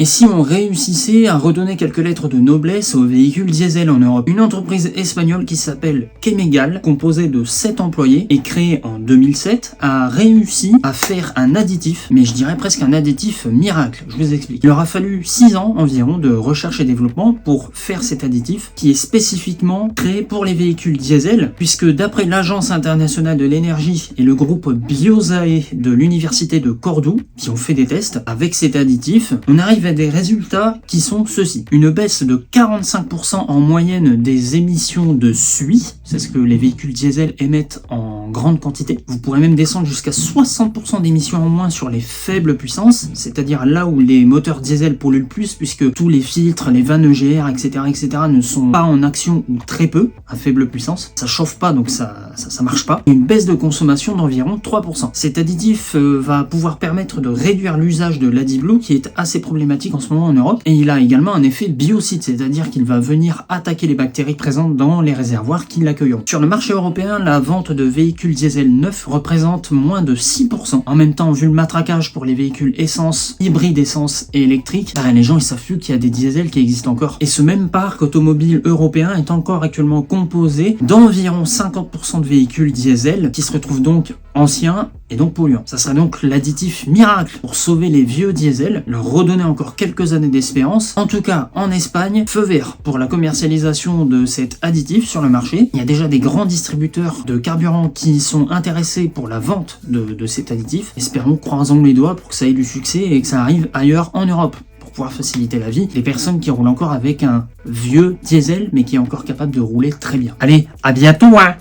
Et si on réussissait à redonner quelques lettres de noblesse aux véhicules diesel en Europe? Une entreprise espagnole qui s'appelle Chemegal, composée de 7 employés et créée en 2007, a réussi à faire un additif, mais je dirais presque un additif miracle. Je vous explique. Il leur a fallu 6 ans environ de recherche et développement pour faire cet additif qui est spécifiquement créé pour les véhicules diesel, puisque d'après l'Agence internationale de l'énergie et le groupe Biosae de l'université de Cordoue, qui ont fait des tests avec cet additif, on arrive à des résultats qui sont ceux-ci. Une baisse de 45% en moyenne des émissions de suie, c'est ce que les véhicules diesel émettent en grande quantité. Vous pourrez même descendre jusqu'à 60% d'émissions en moins sur les faibles puissances, c'est-à-dire là où les moteurs diesel polluent le plus, puisque tous les filtres, les vannes EGR, etc. ne sont pas en action ou très peu à faible puissance. Ça chauffe pas, donc ça marche pas. Une baisse de consommation d'environ 3%. Cet additif va pouvoir permettre de réduire l'usage de l'AdBlue, qui est assez problématique en ce moment en Europe, et il a également un effet biocide, c'est-à-dire qu'il va venir attaquer les bactéries présentes dans les réservoirs qui l'accueilleront. Sur le marché européen, la vente de véhicules diesel neufs représente moins de 6%. En même temps, vu le matraquage pour les véhicules essence, hybrides essence et électriques, les gens ils savent plus qu'il y a des diesels qui existent encore. Et ce même parc automobile européen est encore actuellement composé d'environ 50% de véhicules diesel qui se retrouvent donc anciens et donc polluants. Ça serait donc l'additif miracle pour sauver les vieux diesels, leur redonner encore quelques années d'espérance. En tout cas, en Espagne, feu vert pour la commercialisation de cet additif sur le marché. Il y a déjà des grands distributeurs de carburant qui sont intéressés pour la vente de cet additif. Espérons, croisons les doigts pour que ça ait du succès et que ça arrive ailleurs en Europe, pour pouvoir faciliter la vie des personnes qui roulent encore avec un vieux diesel mais qui est encore capable de rouler très bien. Allez, à bientôt hein.